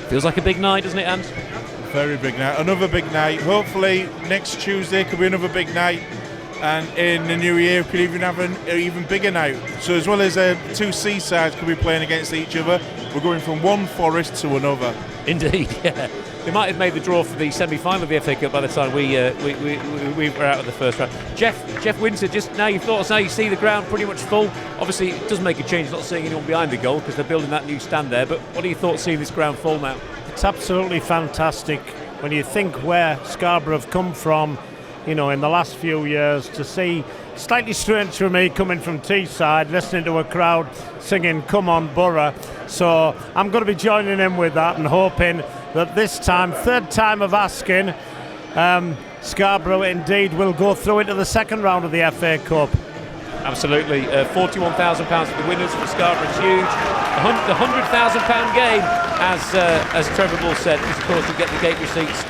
Feels like a big night, doesn't it, Ant? Very big night. Another big night. Hopefully next Tuesday could be another big night, and in the new year could even have an even bigger night. So as well as two seasides could be playing against each other, we're going from one forest to another. Indeed, yeah. They might have made the draw for the semi-final of the FA Cup by the time we were out of the first round. Jeff Winter, just now your thoughts now you see the ground pretty much full. Obviously it does make a change not seeing anyone behind the goal because they're building that new stand there, but what are your thoughts seeing this ground full now? It's absolutely fantastic when you think where Scarborough have come from, you know, in the last few years. To see, slightly strange for me coming from Teesside, listening to a crowd singing "Come on Borough." So I'm going to be joining in with that and hoping that this time, third time of asking, Scarborough indeed will go through into the second round of the FA Cup. Absolutely. £41,000 for the winners for Scarborough. It's huge. The £100,000 game, as Trevor Bull said, is of course to get the gate receipts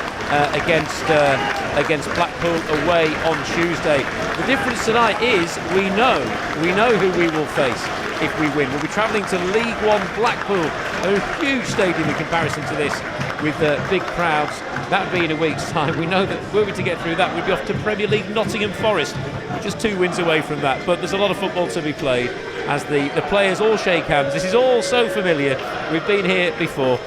against Blackpool away on Tuesday. The difference tonight is we know who we will face if we win. We'll be travelling to League One Blackpool, a huge stadium in comparison to this, with big crowds. That would be in a week's time. We know that were we to get through that, we'd be off to Premier League Nottingham Forest, just 2 wins away from that. But there's a lot of football to be played as the players all shake hands. This is all so familiar. We've been here before.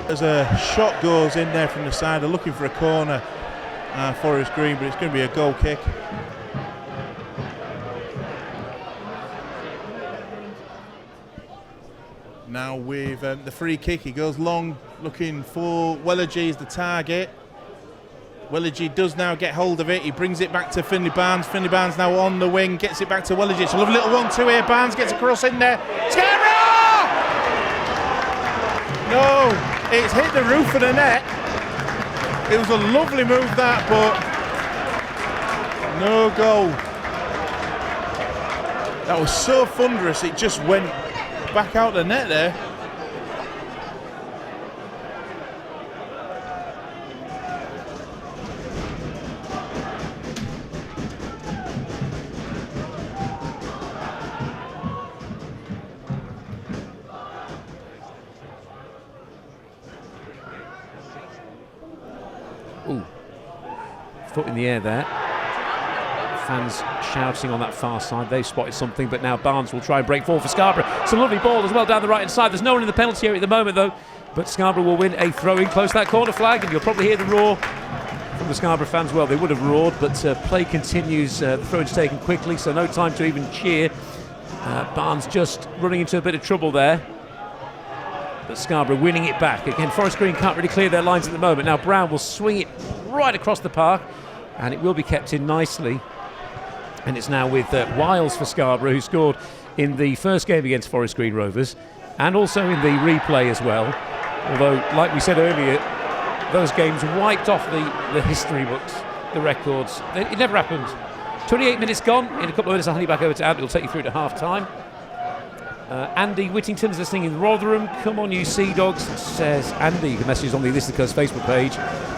As a shot goes in there from the side, they're looking for a corner, Forest Green, but it's going to be a goal kick. Now with the free kick, he goes long, looking for Wellergy as the target. Wellergy does now get hold of it. He brings it back to Finlay Barnes. Finlay Barnes now on the wing, gets it back to Wellergy. It's a lovely little 1-2 here. Barnes gets across in there. Scarborough! No! It's hit the roof of the net. It was a lovely move that, but no goal. That was so thunderous, it just went back out the net there. Ooh, foot in the air there. Fans shouting on that far side. They've spotted something, but now Barnes will try and break forward for Scarborough. It's a lovely ball as well down the right hand side. There's no one in the penalty area at the moment though, but Scarborough will win a throw-in close to that corner flag, and you'll probably hear the roar from the Scarborough fans. Well, they would have roared, but play continues. The throw-in's taken quickly, so no time to even cheer. Barnes just running into a bit of trouble there, but Scarborough winning it back. Again, Forest Green can't really clear their lines at the moment. Now Brown will swing it right across the park, and it will be kept in nicely. And it's now with Wiles for Scarborough, who scored in the first game against Forest Green Rovers, and also in the replay as well. Although, like we said earlier, those games wiped off the history books, the records. It never happened. 28 minutes gone. In a couple of minutes I'll hand you back over to Ant. It'll take you through to half-time. Andy Whittington's listening in Rotherham. Come on, you Sea Dogs, says Andy. The message is on the This Is Cuz Facebook page.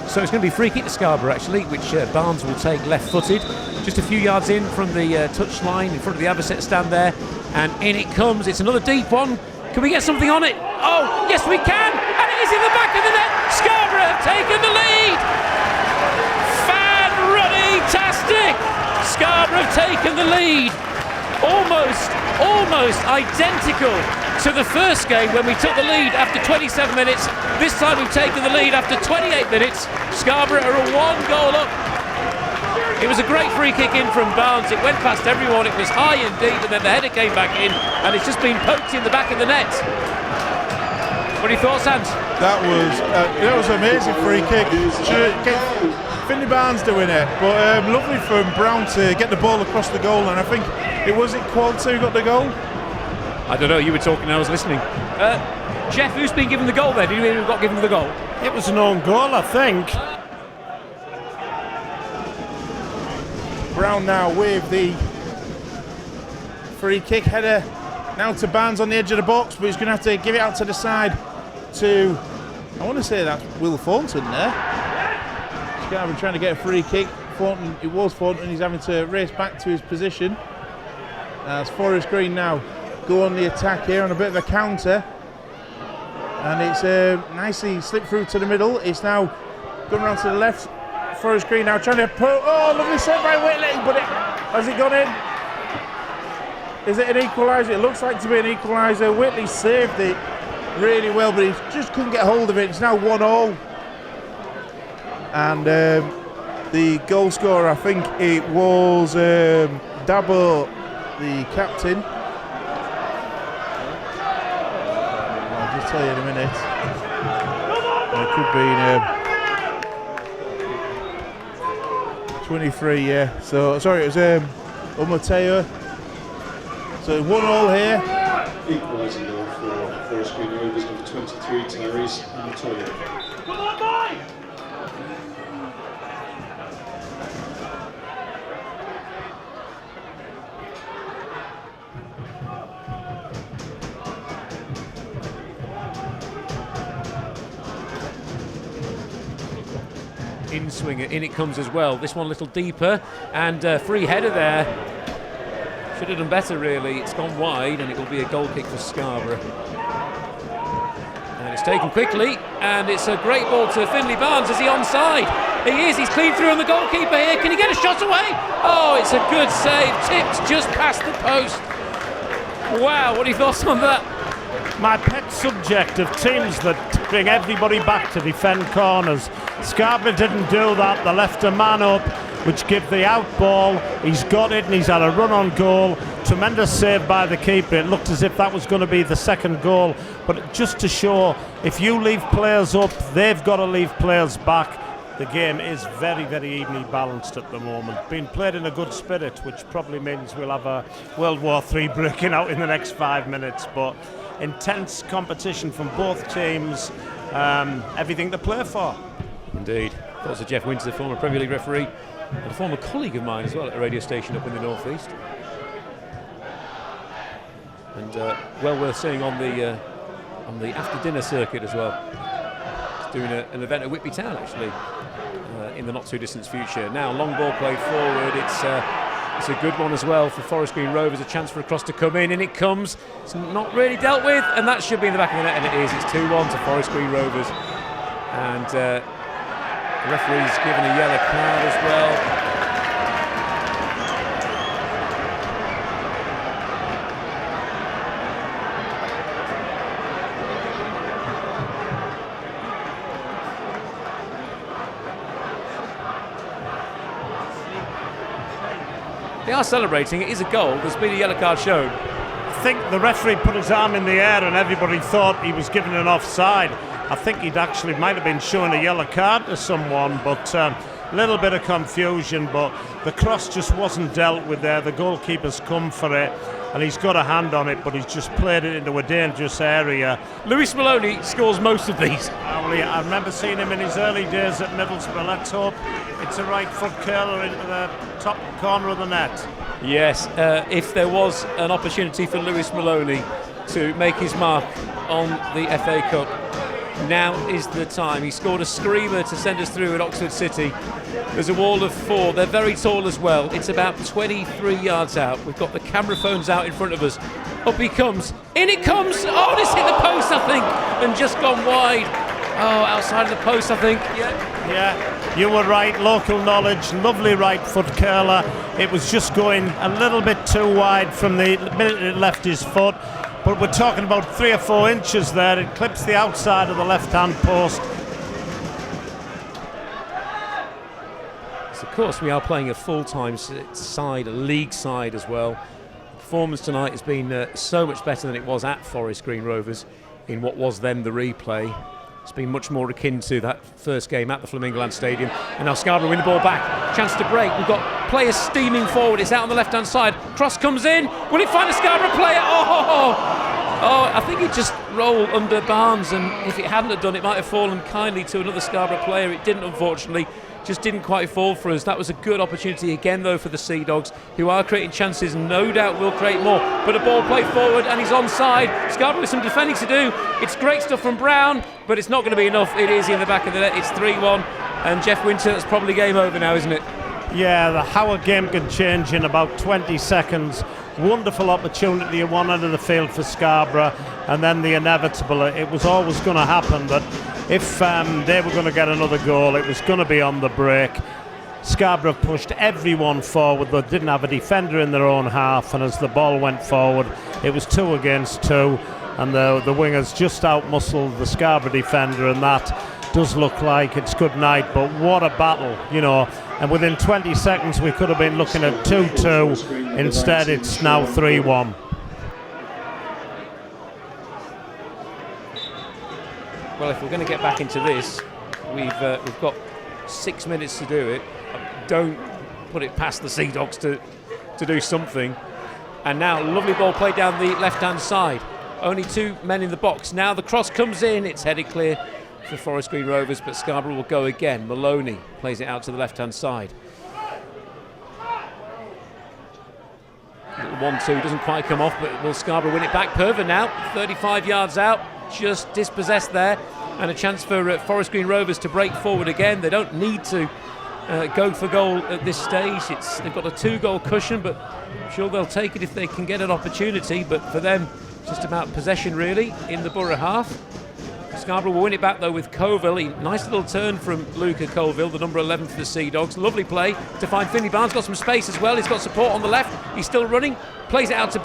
So it's going to be free kick to Scarborough, actually, which Barnes will take left-footed. Just a few yards in from the touch line in front of the Aberset stand there. And in it comes. It's another deep one. Can we get something on it? Oh, yes, we can. And it is in the back of the net. Scarborough have taken the lead. Fan-running-tastic. Scarborough have taken the lead. Almost identical to the first game when we took the lead after 27 minutes. This time we've taken the lead after 28 minutes. Scarborough are a 1-goal up. It was a great free kick in from Barnes. It went past everyone. It was high and deep, and then the header came back in, and it's just been poked in the back of the net. What are your thoughts, Ant? That was an amazing free kick. Finley Barnes doing it, but lovely from Brown to get the ball across the goal, and I think it was Qualter who got the goal. I don't know, you were talking, I was listening. Jeff, who's been given the goal there? Did you hear who got given the goal? It was an own goal, I think. Brown now with the free kick header now to Barnes on the edge of the box, but he's going to have to give it out to the side to, I want to say that's Will Thornton there. Scarborough trying to get a free kick. Thornton, it was Thornton, he's having to race back to his position. As Forest Green now go on the attack here on a bit of a counter. And it's nicely slipped through to the middle. It's now going around to the left. Forest Green now trying to put, lovely save by Whitley, but has it gone in? Is it an equaliser? It looks like to be an equaliser. Whitley saved it really well, but he just couldn't get hold of it. It's now 1-1. And the goal scorer, I think it was Dabo, the captain. I'll just tell you in a minute. It could be 23, yeah. So, sorry, it was Umateo. So 1-1 here. Equalising goal for Forest Green Rovers, number 23, Tyrese Umateo. Come on, boy! In swinger, in it comes as well. This one a little deeper, and free header there. Should have done better, really. It's gone wide, and it will be a goal kick for Scarborough. And it's taken quickly, and it's a great ball to Finley Barnes. Is he onside? He is. He's clean through on the goalkeeper here. Can he get a shot away? Oh, it's a good save. Tipped just past the post. Wow, what are your thoughts on that? My pet subject of teams that bring everybody back to defend corners. Scarborough didn't do that. They left a man up, which give the out ball. He's got it, and he's had a run on goal. Tremendous save by the keeper. It looked as if that was going to be the second goal, but just to show, if you leave players up, they've got to leave players back. The game is very, very evenly balanced at the moment. Being played in a good spirit, which probably means we'll have a World War III breaking out in the next 5 minutes, but intense competition from both teams, everything to play for. Indeed. Thoughts of Jeff Winter, the former Premier League referee, and a former colleague of mine as well at a radio station up in the northeast. And well worth seeing on the after dinner circuit as well. He's doing an event at Whitby Town actually in the not too distant future. Now long ball played forward. It's a good one as well for Forest Green Rovers. A chance for a cross to come in, and it comes. It's not really dealt with, and that should be in the back of the net, and it is. It's 2-1 to Forest Green Rovers, and the referee's given a yellow card as well. They are celebrating. It is a goal. There's been a yellow card shown. I think the referee put his arm in the air and everybody thought he was given an offside. I think he'd actually might have been showing a yellow card to someone, but a little bit of confusion, but the cross just wasn't dealt with there. The goalkeeper's come for it, and he's got a hand on it, but he's just played it into a dangerous area. Lewis Maloney scores most of these. I remember seeing him in his early days at Middlesbrough. Let's hope it's a right foot curler into the top corner of the net. Yes, if there was an opportunity for Lewis Maloney to make his mark on the FA Cup, now is the time. He scored a screamer to send us through at Oxford City. There's a wall of 4. They're very tall as well. It's about 23 yards out. We've got the camera phones out in front of us. Up he comes. In it comes. Oh, it's hit the post, I think, and just gone wide. Oh, outside of the post, I think. Yeah, you were right. Local knowledge. Lovely right foot curler. It was just going a little bit too wide from the minute it left his foot. But we're talking about 3 or 4 inches there. It clips the outside of the left-hand post. So of course, we are playing a full-time side, a league side as well. The performance tonight has been so much better than it was at Forest Green Rovers in what was then the replay. It's been much more akin to that first game at the Flamingoland Stadium. And now Scarborough win the ball back. Chance to break. We've got players steaming forward. It's out on the left-hand side. Cross comes in. Will it find a Scarborough player? Oh, I think it just rolled under Barnes, and if it hadn't have done, it might have fallen kindly to another Scarborough player. It didn't, unfortunately. Just didn't quite fall for us. That was a good opportunity again, though, for the Sea Dogs, who are creating chances and no doubt will create more. But a ball played forward, and he's onside. Scarborough with some defending to do. It's great stuff from Brown, but it's not going to be enough. It is in the back of the net. It's 3-1, and Jeff Winter, that's probably game over now, isn't it? Yeah, how a game can change in about 20 seconds. Wonderful opportunity at one end of the field for Scarborough, and then the inevitable. It was always going to happen that if they were going to get another goal, it was going to be on the break. Scarborough pushed everyone forward, but didn't have a defender in their own half, and as the ball went forward, it was 2 against 2, and the wingers just out-muscled the Scarborough defender, and that does look like it's good night. But what a battle, you know. And within 20 seconds we could have been looking at 2-2. Instead it's now 3-1. Well, if we're going to get back into this, we've got 6 minutes to do it. Don't put it past the Sea Dogs to do something. And now lovely ball played down the left-hand side. Only 2 men in the box. Now the cross comes in. It's headed clear for Forest Green Rovers, but Scarborough will go again. Maloney plays it out to the left-hand side. Little 1-2 doesn't quite come off, but will Scarborough win it back? Perver now, 35 yards out, just dispossessed there, and a chance for Forest Green Rovers to break forward again. They don't need to go for goal at this stage. They've got a 2-goal cushion, but I'm sure they'll take it if they can get an opportunity. But for them, just about possession really in the Borough half. Scarborough will win it back though with Colville. Nice little turn from Luca Colville, the number 11 for the Sea Dogs. Lovely play to find Finley Barnes. Got some space as well. He's got support on the left. He's still running. Plays it out to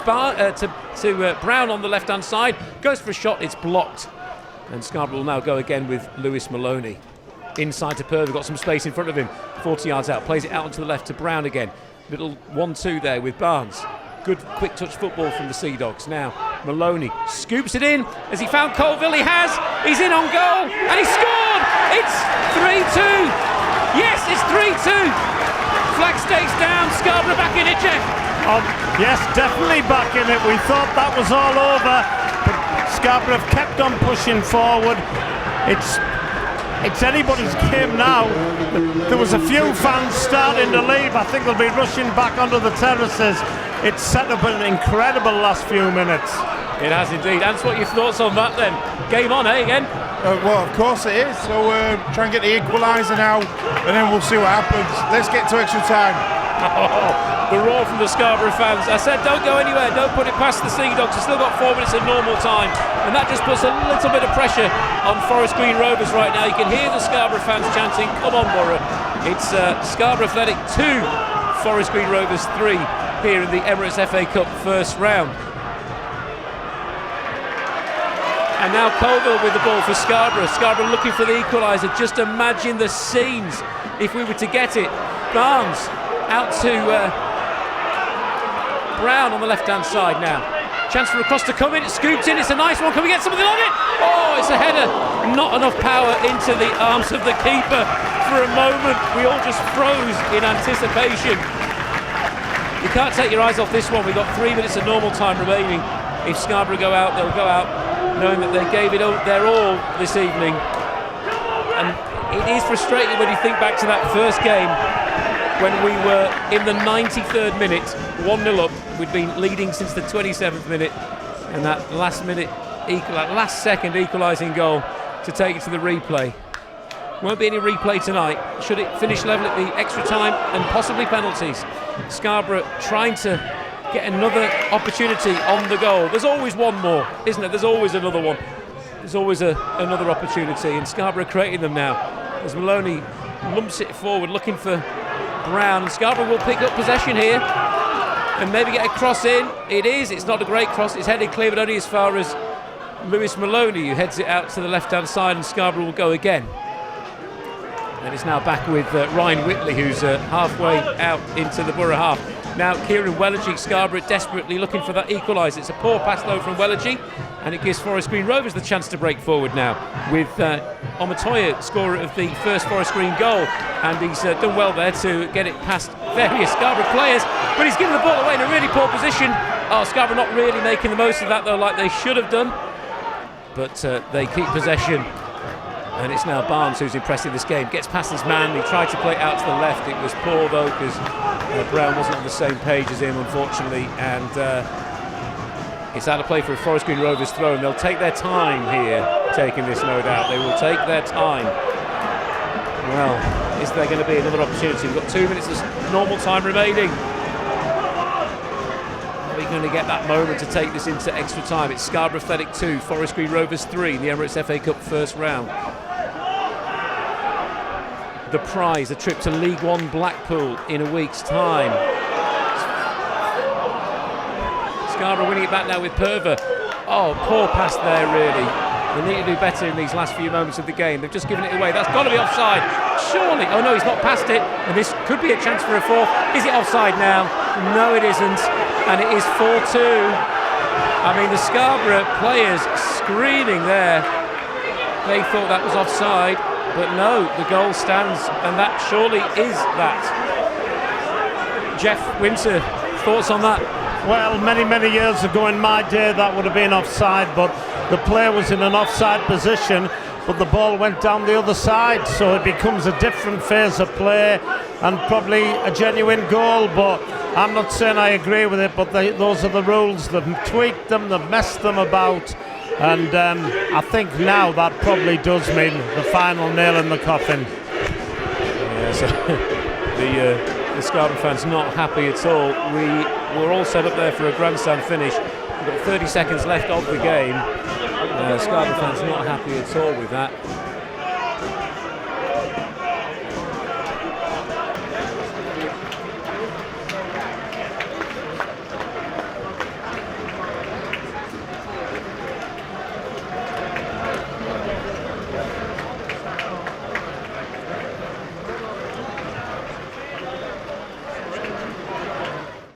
Brown on the left-hand side. Goes for a shot. It's blocked. And Scarborough will now go again with Lewis Maloney. Inside to Perver. Got some space in front of him. 40 yards out. Plays it out onto the left to Brown again. Little 1-2 there with Barnes. Good quick touch football from the Sea Dogs. Now Maloney scoops it in. Has he found Colville? He has. He's in on goal and he scored. It's 3-2. Yes, it's 3-2. Flag stays down. Scarborough back in it, Jeff. Yes, definitely back in it. We thought that was all over, but Scarborough have kept on pushing forward. It's anybody's game now. There was a few fans starting to leave. I think they'll be rushing back onto the terraces. It's set up an incredible last few minutes. It has indeed. Ants, what are your thoughts on that then? Game on, again? Well, of course it is. So try and get the equaliser now, and then we'll see what happens. Let's get to extra time. The roar from the Scarborough fans. I said don't go anywhere, don't put it past the Sea Dogs. We've still got 4 minutes of normal time, and that just puts a little bit of pressure on Forest Green Rovers right now. You can hear the Scarborough fans chanting, come on Borough. It's Scarborough Athletic 2, Forest Green Rovers 3 here in the Emirates FA Cup first round. And now Colville with the ball for Scarborough. Scarborough looking for the equaliser. Just imagine the scenes if we were to get it. Barnes out to Brown on the left-hand side now. Chance for a cross to come in. It's scooped in. It's a nice one. Can we get something on it? Oh, it's a header. Not enough power into the arms of the keeper. For a moment, we all just froze in anticipation. You can't take your eyes off this one. We've got 3 minutes of normal time remaining. If Scarborough go out, they'll go out knowing that they gave it their all this evening. And it is frustrating when you think back to that first game when we were in the 93rd minute, 1-0 up. We'd been leading since the 27th minute, and that last second equalising goal to take it to the replay. Won't be any replay tonight. Should it finish level at the extra time and possibly penalties? Scarborough trying to get another opportunity on the goal. There's always one more, isn't there? There's always another one. There's always another opportunity, and Scarborough creating them now. As Maloney lumps it forward, looking for Brown. And Scarborough will pick up possession here and maybe get a cross in. It is. It's not a great cross. It's headed clear, but only as far as Lewis Maloney, who heads it out to the left-hand side, and Scarborough will go again. And it's now back with Ryan Whitley, who's halfway out into the Borough half. Now Kieran Wellergy, Scarborough desperately looking for that equaliser. It's a poor pass though from Wellergy, and it gives Forest Green Rovers the chance to break forward now with Omatoya, scorer of the first Forest Green goal, and he's done well there to get it past various Scarborough players, but he's given the ball away in a really poor position. Scarborough not really making the most of that though, like they should have done, but they keep possession. And it's now Barnes who's impressed in this game. Gets past his man, he tried to play it out to the left. It was poor though, because Brown wasn't on the same page as him, unfortunately. And it's out of play for a Forest Green Rovers throw, and they'll take their time here, taking this, no doubt. They will take their time. Well, is there going to be another opportunity? We've got 2 minutes of normal time remaining. Are we going to get that moment to take this into extra time? It's Scarborough Athletic 2, Forest Green Rovers 3 in the Emirates FA Cup first round. The prize, a trip to League One Blackpool in a week's time. Scarborough winning it back now with Perver. Oh, poor pass there, really. They need to do better in these last few moments of the game. They've just given it away. That's got to be offside, surely. Oh no, he's not passed it, and this could be a chance for a fourth. Is it offside now? No, it isn't, and it is 4-2. I mean, the Scarborough players screaming there. They thought that was offside. But no, the goal stands, and that surely is that. Jeff Winter, thoughts on that? Well, many years ago in my day that would have been offside, but the player was in an offside position, but the ball went down the other side, so it becomes a different phase of play and probably a genuine goal. But I'm not saying I agree with it, but those are the rules. They've tweaked them, they've messed them about. And I think now that probably does mean the final nail in the coffin. Yeah, so the Scarborough fans not happy at all. We were all set up there for a grandstand finish. We've got 30 seconds left of the game. Scarborough fans not happy at all with that.